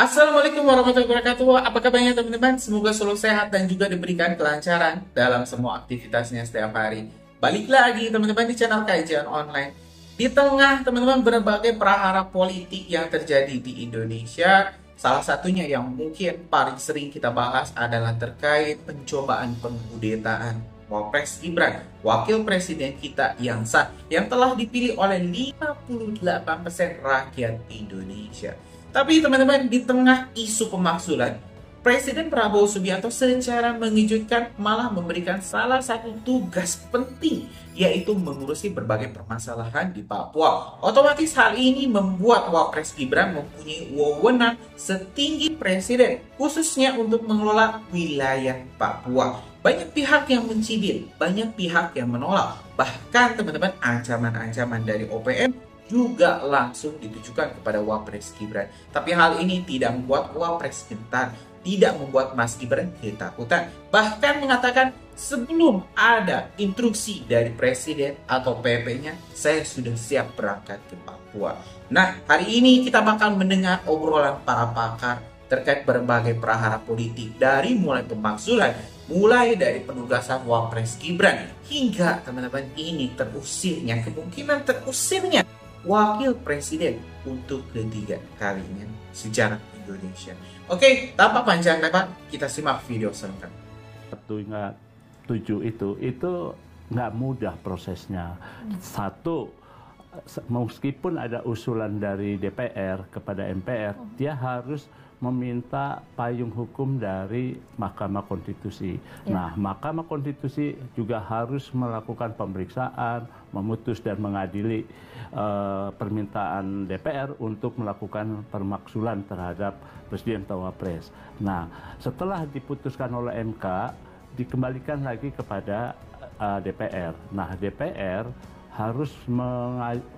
Assalamualaikum warahmatullahi wabarakatuh. Apa kabarnya teman-teman? Semoga selalu sehat dan juga diberikan kelancaran dalam semua aktivitasnya setiap hari. Balik lagi teman-teman di channel Kajian Online. Di tengah teman-teman berbagai prahara politik yang terjadi di Indonesia, salah satunya yang mungkin paling sering kita bahas adalah terkait pencobaan pengkudetaan Wapres Gibran, wakil presiden kita yang telah dipilih oleh 58% rakyat Indonesia. Tapi teman-teman, di tengah isu pemakzulan, Presiden Prabowo Subianto secara mengejutkan malah memberikan salah satu tugas penting, yaitu mengurusi berbagai permasalahan di Papua. Otomatis hal ini membuat Wapres Gibran mempunyai wewenang setinggi Presiden, khususnya untuk mengelola wilayah Papua. Banyak pihak yang mencibir, banyak pihak yang menolak. Bahkan teman-teman, ancaman-ancaman dari OPM juga langsung ditujukan kepada Wapres Gibran. Tapi hal ini tidak membuat Wapres gentar, tidak membuat Mas Gibran ketakutan. Bahkan mengatakan sebelum ada instruksi dari Presiden atau PP-nya, saya sudah siap berangkat ke Papua. Nah, hari ini kita bakal mendengar obrolan para pakar terkait berbagai prahara politik, dari mulai pemakzulan, mulai dari penugasan Wapres Gibran, hingga teman-teman ini kemungkinan terusirnya wakil presiden untuk ketiga kalinya sejarah Indonesia. Oke, tanpa panjang lebar, kita simak video selengkap. 7 itu nggak mudah prosesnya. Satu, meskipun ada usulan dari DPR kepada MPR, dia harus meminta payung hukum dari Mahkamah Konstitusi. Nah, Mahkamah Konstitusi juga harus melakukan pemeriksaan, memutus dan mengadili permintaan DPR untuk melakukan pemakzulan terhadap Presiden atau Wapres. Nah, setelah diputuskan oleh MK, dikembalikan lagi kepada DPR. Nah, DPR harus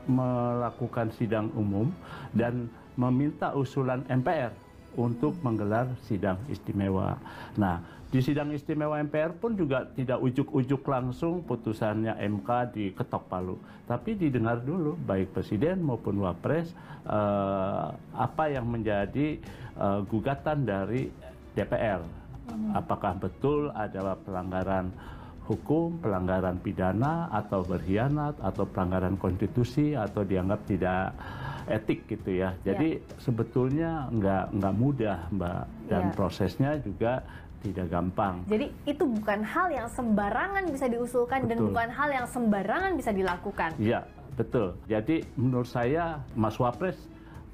melakukan sidang umum dan meminta usulan MPR untuk menggelar sidang istimewa. Nah, di sidang istimewa MPR pun juga tidak ujuk-ujuk langsung putusannya MK diketok palu, tapi didengar dulu baik Presiden maupun Wapres apa yang menjadi gugatan dari DPR. Apakah betul ada pelanggaran hukum, pelanggaran pidana, atau berkhianat, atau pelanggaran konstitusi, atau dianggap tidak etik gitu ya. Jadi sebetulnya nggak mudah, Mbak, dan prosesnya juga tidak gampang. Jadi itu bukan hal yang sembarangan bisa diusulkan. Betul. Dan bukan hal yang sembarangan bisa dilakukan. Iya, betul. Jadi menurut saya Mas Wapres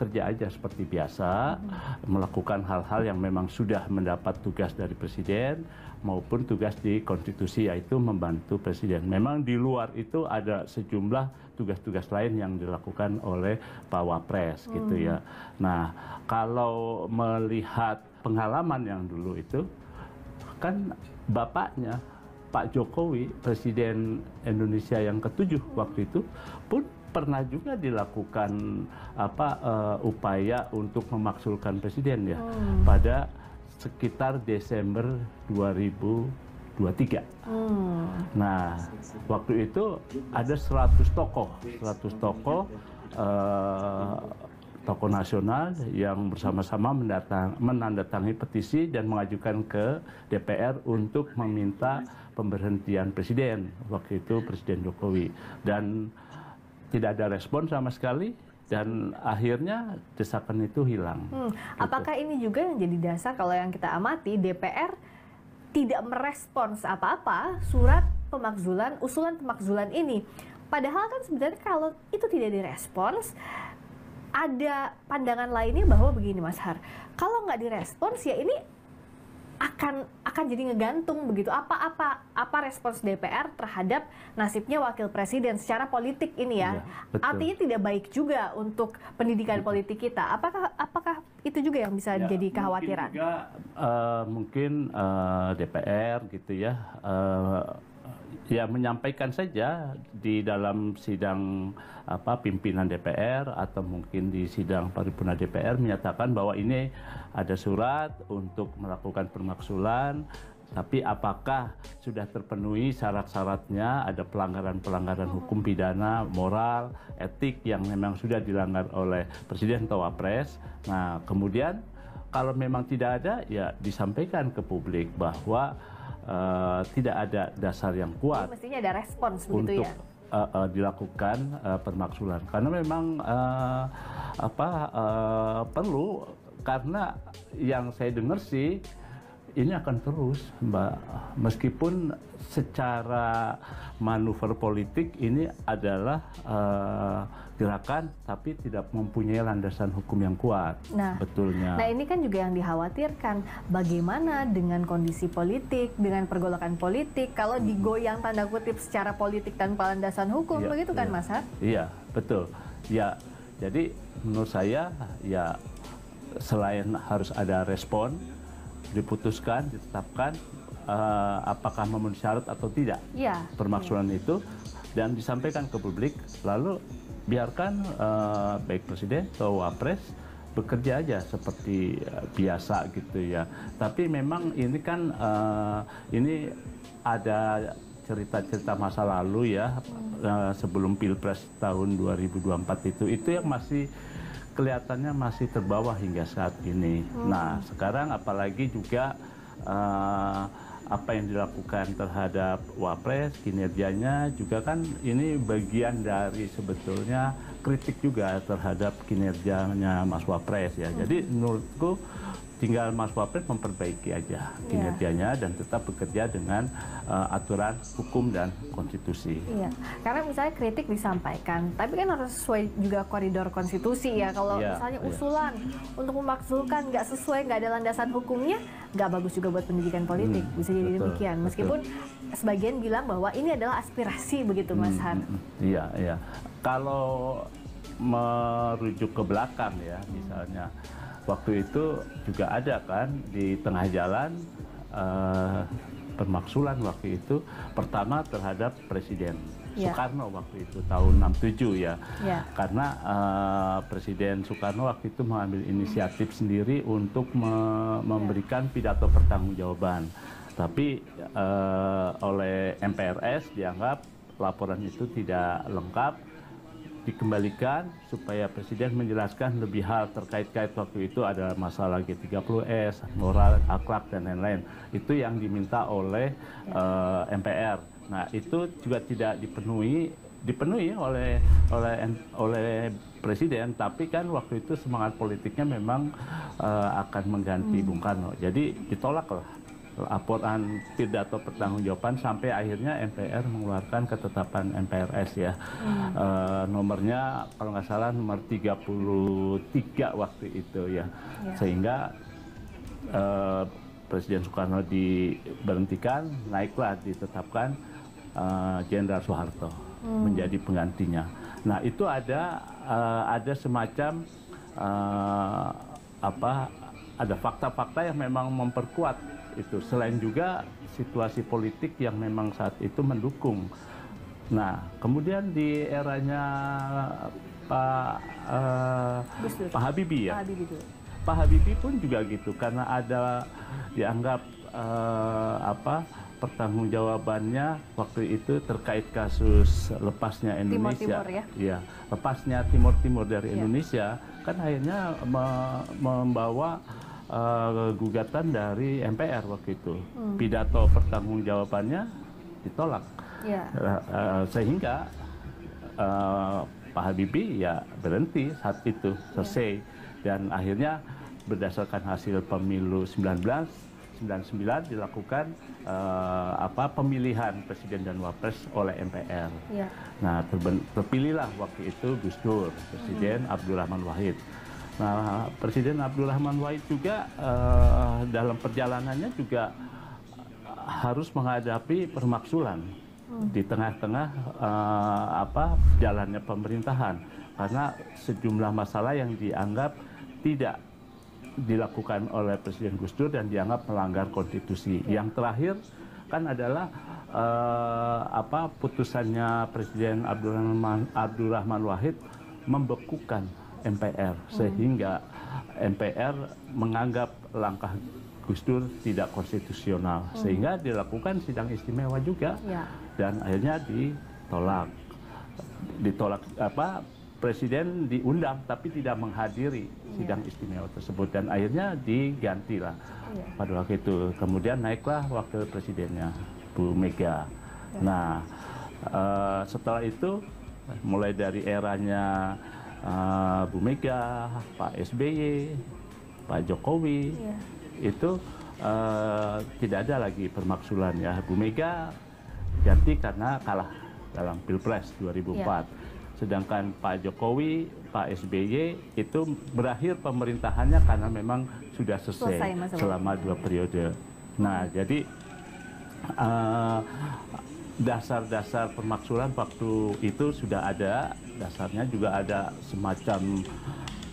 kerja aja seperti biasa, melakukan hal-hal yang memang sudah mendapat tugas dari Presiden maupun tugas di konstitusi, yaitu membantu Presiden. Memang di luar itu ada sejumlah tugas-tugas lain yang dilakukan oleh Pak Wapres gitu ya. Nah, kalau melihat pengalaman yang dulu itu, kan bapaknya Pak Jokowi, Presiden Indonesia yang ke-7 waktu itu, pun pernah juga dilakukan upaya untuk memakzulkan Presiden ya, pada sekitar Desember 2023. Nah, waktu itu ada 100 tokoh nasional yang bersama-sama menandatangani petisi dan mengajukan ke DPR untuk meminta pemberhentian Presiden, waktu itu Presiden Jokowi. Dan tidak ada respon sama sekali, dan akhirnya desakan itu hilang. Apakah ini juga yang jadi dasar kalau yang kita amati DPR tidak merespons apa-apa surat pemakzulan, usulan pemakzulan ini? Padahal kan sebenarnya kalau itu tidak direspons, ada pandangan lainnya bahwa begini Mas Har, kalau nggak direspons ya ini akan jadi ngegantung begitu. Apa respons DPR terhadap nasibnya wakil presiden secara politik ini ya? Artinya tidak baik juga untuk pendidikan politik kita. Apakah itu juga yang bisa jadi kekhawatiran? Mungkin DPR gitu ya. Ya menyampaikan saja di dalam sidang pimpinan DPR atau mungkin di sidang paripurna DPR menyatakan bahwa ini ada surat untuk melakukan pemakzulan, tapi apakah sudah terpenuhi syarat-syaratnya, ada pelanggaran-pelanggaran hukum pidana, moral, etik yang memang sudah dilanggar oleh Presiden atau Wapres. Nah, kemudian kalau memang tidak ada, ya disampaikan ke publik bahwa tidak ada dasar yang kuat. Jadi mestinya ada respons begitu untuk ya. Dilakukan permaksulan, karena memang perlu, karena yang saya dengar sih ini akan terus, Mbak, meskipun secara manuver politik ini adalah gerakan tapi tidak mempunyai landasan hukum yang kuat. Betulnya. Nah, ini kan juga yang dikhawatirkan, bagaimana dengan kondisi politik, dengan pergolakan politik kalau digoyang tanda kutip secara politik tanpa landasan hukum, begitu kan, Mas Har? Iya, betul. Ya, jadi menurut saya ya selain harus ada respon, diputuskan, ditetapkan apakah memenuhi syarat atau tidak permaksulan itu, dan disampaikan ke publik, lalu biarkan baik presiden atau wapres bekerja aja seperti biasa gitu ya. Tapi memang ini kan ini ada cerita-cerita masa lalu ya, sebelum Pilpres tahun 2024 itu yang masih kelihatannya masih terbawa hingga saat ini. Nah, sekarang apalagi juga apa yang dilakukan terhadap Wapres, kinerjanya juga kan ini bagian dari sebetulnya kritik juga terhadap kinerjanya Mas Wapres ya. Jadi menurutku tinggal Mas Wapres memperbaiki aja kinerjanya dan tetap bekerja dengan aturan hukum dan konstitusi. Iya, karena misalnya kritik disampaikan, tapi kan harus sesuai juga koridor konstitusi ya. Kalau misalnya usulan untuk memakzulkan nggak sesuai, nggak ada landasan hukumnya, nggak bagus juga buat pendidikan politik. Bisa jadi demikian. Meskipun sebagian bilang bahwa ini adalah aspirasi begitu, Mas Han. Iya, iya. Kalau merujuk ke belakang ya, misalnya waktu itu juga ada kan di tengah jalan permaksulan waktu itu pertama terhadap Presiden Soekarno waktu itu tahun 67 ya. Karena Presiden Soekarno waktu itu mengambil inisiatif sendiri untuk memberikan pidato pertanggungjawaban. Tapi oleh MPRS dianggap laporan itu tidak lengkap, dikembalikan supaya Presiden menjelaskan lebih hal terkait waktu itu ada masalah G30S, moral, akhlak dan lain-lain. Itu yang diminta oleh MPR. Nah, itu juga tidak dipenuhi oleh Presiden, tapi kan waktu itu semangat politiknya memang akan mengganti Bung Karno. Jadi ditolaklah laporan pidato pertanggungjawaban sampai akhirnya MPR mengeluarkan ketetapan MPRS ya. Nomornya kalau nggak salah nomor 33 waktu itu ya. Sehingga Presiden Soekarno diberhentikan, naiklah ditetapkan Jenderal Soeharto menjadi penggantinya. Nah, itu ada semacam ada fakta-fakta yang memang memperkuat itu, selain juga situasi politik yang memang saat itu mendukung. Nah, kemudian di eranya Pak Habibie ya, Pak Habibie pun juga gitu, karena ada dianggap pertanggungjawabannya waktu itu terkait kasus lepasnya Indonesia, lepasnya Timur Timur dari Indonesia, kan akhirnya membawa gugatan dari MPR waktu itu. Pidato pertanggungjawabannya ditolak. Sehingga Pak Habibie ya berhenti saat itu, selesai. Dan akhirnya berdasarkan hasil pemilu 1999 dilakukan pemilihan Presiden dan Wapres oleh MPR. Nah, terpilihlah waktu itu Gus Dur, Presiden Abdurrahman Wahid. Nah, Presiden Abdurrahman Wahid juga dalam perjalanannya juga harus menghadapi permaksulan di tengah-tengah jalannya pemerintahan, karena sejumlah masalah yang dianggap tidak dilakukan oleh Presiden Gus Dur dan dianggap melanggar konstitusi. Yang terakhir kan adalah putusannya Presiden Abdurrahman Wahid membekukan MPR, sehingga MPR menganggap langkah Gus Dur tidak konstitusional, sehingga dilakukan sidang istimewa juga, dan akhirnya ditolak Presiden diundang tapi tidak menghadiri sidang istimewa tersebut dan akhirnya digantilah pada waktu itu. Kemudian naiklah wakil presidennya Bu Mega. Nah, setelah itu mulai dari eranya Bu Mega, Pak SBY, Pak Jokowi, itu tidak ada lagi permaksulan ya. Bu Mega ganti karena kalah dalam Pilpres 2004. Sedangkan Pak Jokowi, Pak SBY itu berakhir pemerintahannya karena memang sudah selesai selama 2 periode. Nah, jadi dasar-dasar pemaksulan waktu itu sudah ada, dasarnya juga ada semacam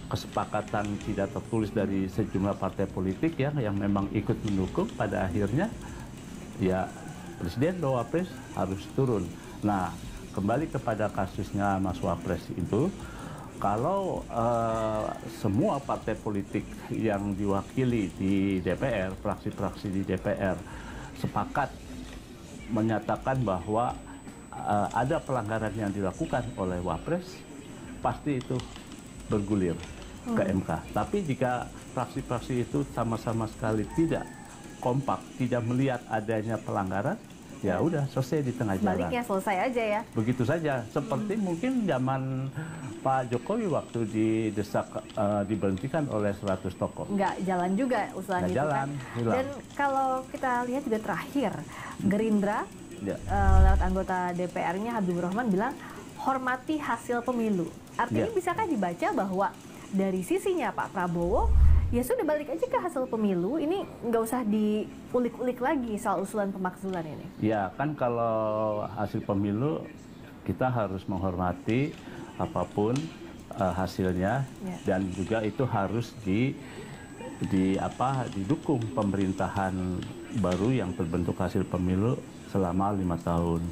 kesepakatan tidak tertulis dari sejumlah partai politik ya, yang memang ikut mendukung. Pada akhirnya ya Presiden dan Wapres harus turun. Nah, kembali kepada kasusnya Mas Wapres itu, kalau semua partai politik yang diwakili di DPR, fraksi-fraksi di DPR sepakat menyatakan bahwa ada pelanggaran yang dilakukan oleh Wapres, pasti itu bergulir ke MK. Tapi jika fraksi-fraksi itu sama-sama sekali tidak kompak, tidak melihat adanya pelanggaran, ya udah selesai di tengah jalan. Baliknya selesai aja ya. Begitu saja. Seperti mungkin zaman Pak Jokowi waktu didesak diberhentikan oleh 100 tokoh. Nggak jalan juga usulan itu kan. Hilang. Dan kalau kita lihat juga terakhir, Gerindra lewat anggota DPR-nya Habibur Rahman bilang hormati hasil pemilu. Artinya bisakah dibaca bahwa dari sisinya Pak Prabowo, ya sudah balik aja ke hasil pemilu, ini nggak usah diulik-ulik lagi soal usulan pemakzulan ini. Ya kan, kalau hasil pemilu kita harus menghormati apapun hasilnya, dan juga itu harus didukung pemerintahan baru yang terbentuk hasil pemilu selama 5 tahun.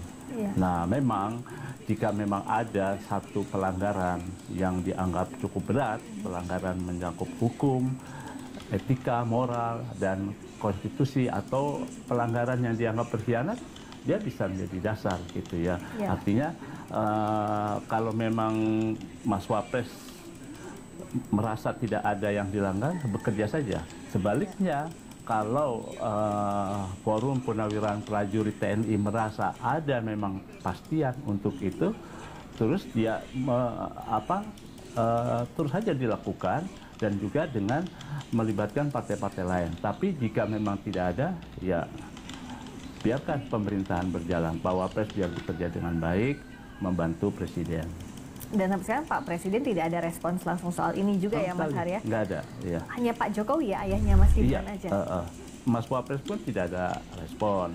Nah, memang jika memang ada satu pelanggaran yang dianggap cukup berat, pelanggaran menyangkut hukum, etika, moral, dan konstitusi, atau pelanggaran yang dianggap berkhianat, dia bisa menjadi dasar gitu ya. Artinya kalau memang Mas Wapres merasa tidak ada yang dilanggar, bekerja saja. Sebaliknya, kalau Forum Purnawirawan Prajurit TNI merasa ada memang pastian untuk itu, terus dia terus saja dilakukan, dan juga dengan melibatkan partai-partai lain. Tapi jika memang tidak ada, ya biarkan pemerintahan berjalan. Pak Wapres biar bekerja dengan baik, membantu Presiden. Dan sampai sekarang Pak Presiden tidak ada respons langsung soal ini juga ya Mas Har ya? Nggak ada, ya. Hanya Pak Jokowi ya, ayahnya Mas Gibran aja? Mas Wapres pun tidak ada respon.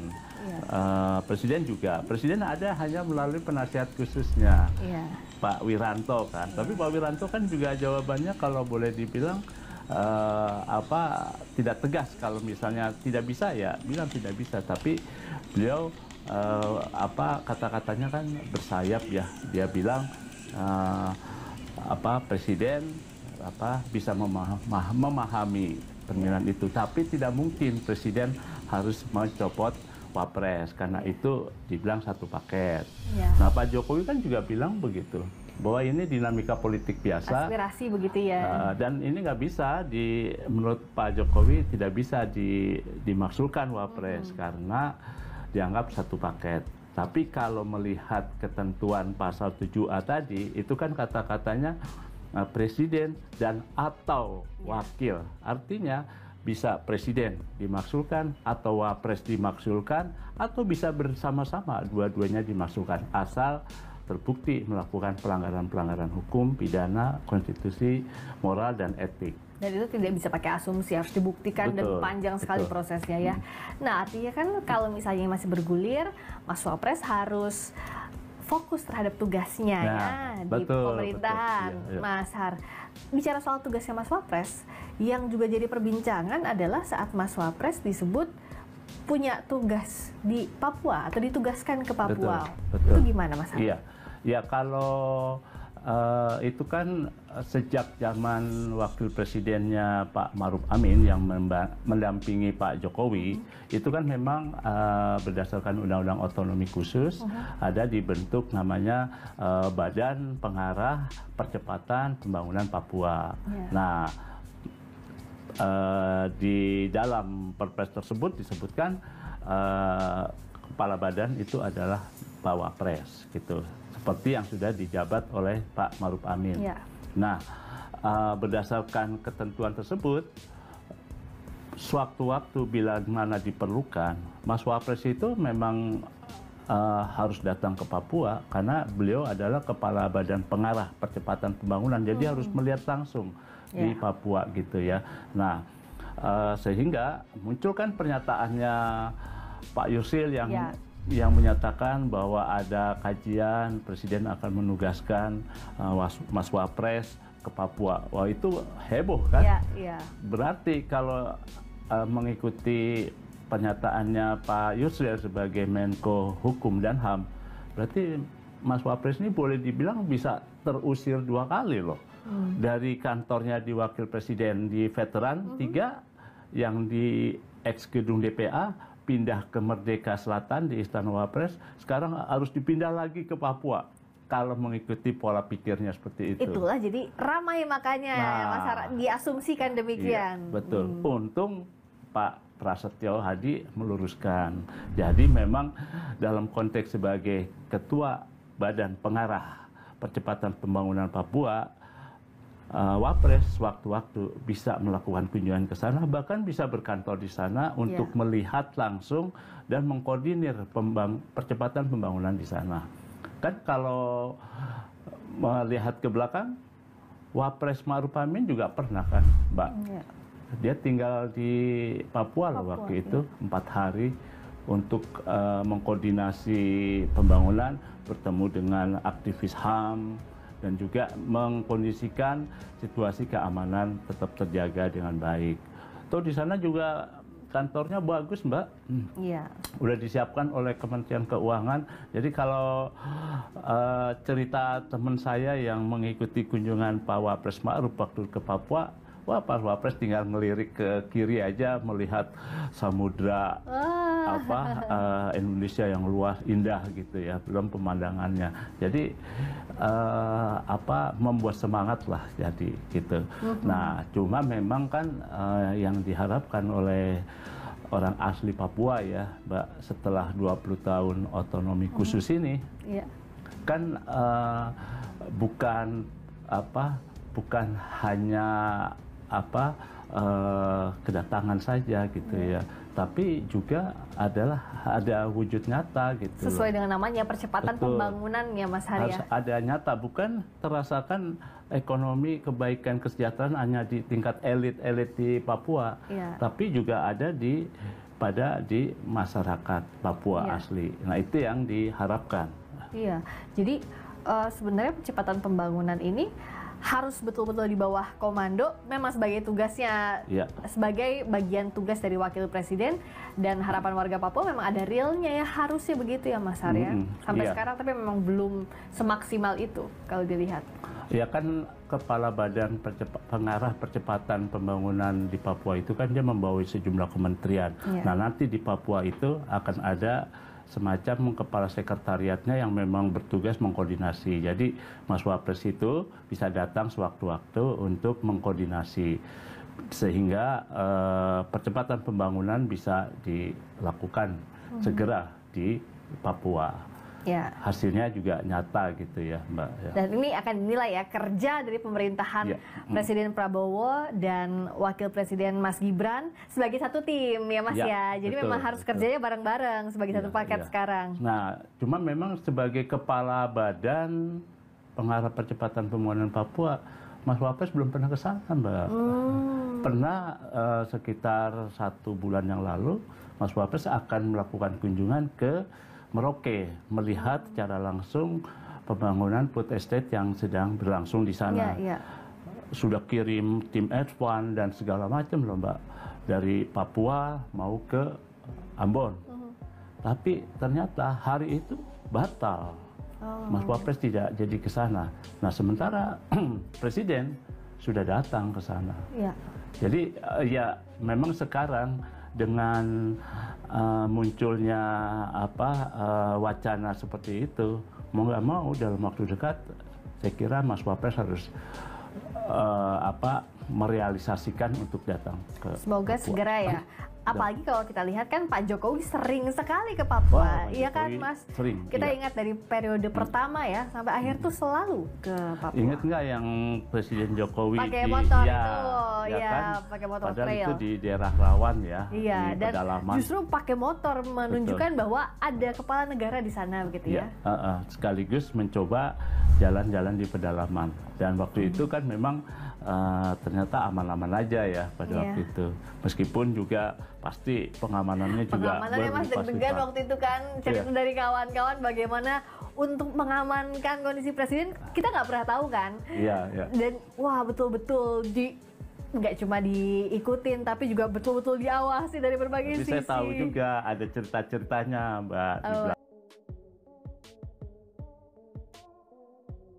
Presiden juga. Presiden ada hanya melalui penasihat khususnya, Pak Wiranto kan. Tapi Pak Wiranto kan juga jawabannya kalau boleh dibilang tidak tegas. Kalau misalnya tidak bisa, ya bilang tidak bisa. Tapi beliau kata-katanya kan bersayap ya. Dia bilang Presiden bisa memahami permintaan itu, tapi tidak mungkin Presiden harus mencopot Wapres, karena itu dibilang satu paket. Nah, Pak Jokowi kan juga bilang begitu, bahwa ini dinamika politik biasa, aspirasi begitu ya, dan ini nggak bisa menurut Pak Jokowi tidak bisa dimaksudkan Wapres karena dianggap satu paket. Tapi kalau melihat ketentuan pasal 7A tadi, itu kan kata-katanya Presiden dan atau wakil. Artinya bisa Presiden dimaksudkan atau Wapres dimaksudkan, atau bisa bersama-sama dua-duanya dimaksudkan, asal terbukti melakukan pelanggaran-pelanggaran hukum, pidana, konstitusi, moral, dan etik. Dan itu tidak bisa pakai asumsi, harus dibuktikan. Dan panjang sekali prosesnya ya. Nah, artinya kan kalau misalnya masih bergulir, Mas Wapres harus fokus terhadap tugasnya di pemerintahan. Mas Har, bicara soal tugasnya Mas Wapres, yang juga jadi perbincangan adalah saat Mas Wapres disebut punya tugas di Papua atau ditugaskan ke Papua. Itu gimana Mas Har? Ya kalau itu kan sejak zaman wakil presidennya Pak Maruf Amin yang mendampingi Pak Jokowi, itu kan memang berdasarkan undang-undang otonomi khusus ada dibentuk namanya Badan Pengarah Percepatan Pembangunan Papua. Nah, di dalam Perpres tersebut disebutkan kepala badan itu adalah Pak Wapres gitu, seperti yang sudah dijabat oleh Pak Maruf Amin. Nah, berdasarkan ketentuan tersebut, sewaktu-waktu bila mana diperlukan, Mas Wapres itu memang harus datang ke Papua karena beliau adalah kepala badan pengarah percepatan pembangunan, jadi harus melihat langsung di Papua gitu ya. Nah, sehingga muncul kan pernyataannya Pak Yusril yang menyatakan bahwa ada kajian Presiden akan menugaskan Mas Wapres ke Papua. Wah, itu heboh kan? Berarti kalau mengikuti pernyataannya Pak Yusril sebagai Menko Hukum dan HAM, berarti Mas Wapres ini boleh dibilang bisa terusir 2 kali loh. Dari kantornya di Wakil Presiden di Veteran 3, yang di ex gedung DPA, pindah ke Merdeka Selatan di Istana Wapres, sekarang harus dipindah lagi ke Papua. Kalau mengikuti pola pikirnya seperti itu. Itulah jadi ramai makanya masyarakat diasumsikan demikian. Betul. Untung Pak Prasetyo Hadi meluruskan. Jadi memang dalam konteks sebagai Ketua Badan Pengarah Percepatan Pembangunan Papua, Wapres waktu-waktu bisa melakukan kunjungan ke sana, bahkan bisa berkantor di sana untuk melihat langsung dan mengkoordinir percepatan pembangunan di sana. Kan kalau melihat ke belakang, Wapres Maruf Amin juga pernah kan, Mbak? Dia tinggal di Papua loh waktu itu 4 hari untuk mengkoordinasi pembangunan, bertemu dengan aktivis HAM, dan juga mengkondisikan situasi keamanan tetap terjaga dengan baik. Tuh di sana juga kantornya bagus, Mbak. Udah disiapkan oleh Kementerian Keuangan. Jadi kalau cerita teman saya yang mengikuti kunjungan Pak Wapres Ma'ruf waktu ke Papua, wah, Pak Wapres tinggal ngelirik ke kiri aja melihat samudra Indonesia yang luas, indah gitu ya, belum pemandangannya. Jadi membuat semangat lah jadi gitu. Nah, cuma memang kan yang diharapkan oleh orang asli Papua ya, Mbak, setelah 20 tahun otonomi khusus ini, kan bukan hanya kedatangan saja gitu ya, tapi juga ada wujud nyata gitu. Sesuai dengan namanya percepatan pembangunan ya, Mas Hari. Harus ada nyata, bukan terasakan ekonomi kebaikan kesejahteraan hanya di tingkat elit-elit di Papua, tapi juga ada di masyarakat Papua asli. Nah, itu yang diharapkan. Iya, jadi sebenarnya percepatan pembangunan ini harus betul-betul di bawah komando, memang sebagai tugasnya, sebagai bagian tugas dari Wakil Presiden, dan harapan warga Papua memang ada realnya ya, harusnya begitu ya Mas Arya. Sampai sekarang tapi memang belum semaksimal itu kalau dilihat. Ya kan, Kepala Badan Pengarah Percepatan Pembangunan di Papua itu kan dia membawa sejumlah kementerian. Nah, nanti di Papua itu akan ada semacam kepala sekretariatnya yang memang bertugas mengkoordinasi. Jadi Mas Wapres itu bisa datang sewaktu-waktu untuk mengkoordinasi sehingga percepatan pembangunan bisa dilakukan segera di Papua. Hasilnya juga nyata gitu ya, Mbak. Dan ini akan dinilai ya kerja dari pemerintahan Presiden Prabowo dan Wakil Presiden Mas Gibran sebagai satu tim ya Mas ya. Jadi memang harus kerjanya bareng-bareng sebagai satu paket sekarang. Nah, cuma memang sebagai Kepala Badan Pengarah Percepatan Pembangunan Papua, Mas Wapres belum pernah ke sana, Mbak. Pernah sekitar 1 bulan yang lalu, Mas Wapres akan melakukan kunjungan ke Merauke, melihat secara langsung pembangunan food estate yang sedang berlangsung di sana. Sudah kirim tim F1 dan segala macam loh, Mbak, dari Papua mau ke Ambon. Tapi ternyata hari itu batal. Mas Wapres tidak jadi ke sana. Nah, sementara Presiden sudah datang ke sana. Ya. Jadi ya memang sekarang dengan munculnya wacana seperti itu, mau nggak mau dalam waktu dekat, saya kira Mas Wapres harus merealisasikan untuk datang ke Semoga Papua. segera ya. Apalagi kalau kita lihat kan Pak Jokowi sering sekali ke Papua, Pak iya kan Jokowi Mas? sering, Kita iya. ingat dari periode pertama ya sampai akhir tuh selalu ke Papua. Ingat nggak yang Presiden Jokowi Pakai motor ya, itu, ya ya, kan? pakai motor Padahal trail. itu di daerah rawan ya, Iya, di dan pedalaman. justru pakai motor menunjukkan bahwa ada kepala negara di sana begitu ya. Sekaligus mencoba jalan-jalan di pedalaman. Dan waktu itu kan memang ternyata aman-aman aja ya pada Iya. waktu itu. Meskipun juga pasti pengamanannya juga Pengamanannya Mas deg-degan berlimpah-limpah. waktu itu kan, cerita Iya. dari kawan-kawan bagaimana untuk mengamankan kondisi presiden, kita nggak pernah tahu kan. Iya, iya. Dan wah betul-betul nggak cuma diikutin tapi juga betul-betul diawasi dari berbagai Tapi sisi. saya tahu juga ada cerita-ceritanya, Mbak. di Oh. belakang.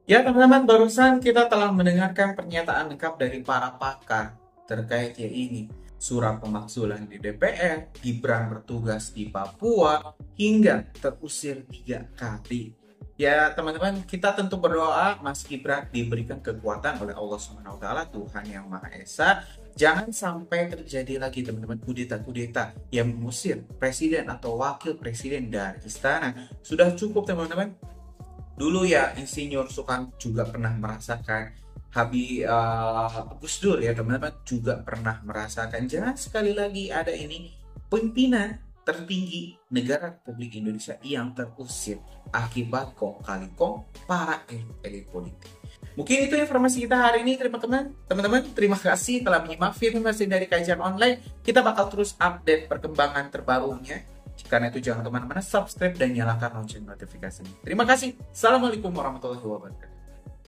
Ya teman-teman, barusan kita telah mendengarkan pernyataan lengkap dari para pakar terkait ya ini surat pemakzulan di DPR, Gibran bertugas di Papua, hingga terusir 3 kali. Ya teman-teman, kita tentu berdoa Mas Gibran diberikan kekuatan oleh Allah SWT, Tuhan Yang Maha Esa. Jangan sampai terjadi lagi teman-teman kudeta-kudeta yang mengusir presiden atau wakil presiden dari istana. Sudah cukup teman-teman. Dulu ya Insinyur Soekarno juga pernah merasakan, Gus Dur ya teman-teman juga pernah merasakan. Jangan sekali lagi ada ini pimpinan tertinggi negara Republik Indonesia yang terusir akibat kong kali kong para elit politik. Mungkin itu informasi kita hari ini teman-teman. Terima kasih telah menyimak informasi dari Kajian Online. Kita bakal terus update perkembangan terbarunya. Karena itu jangan kemana-mana, subscribe dan nyalakan lonceng notifikasinya. Terima kasih. Assalamualaikum warahmatullahi wabarakatuh.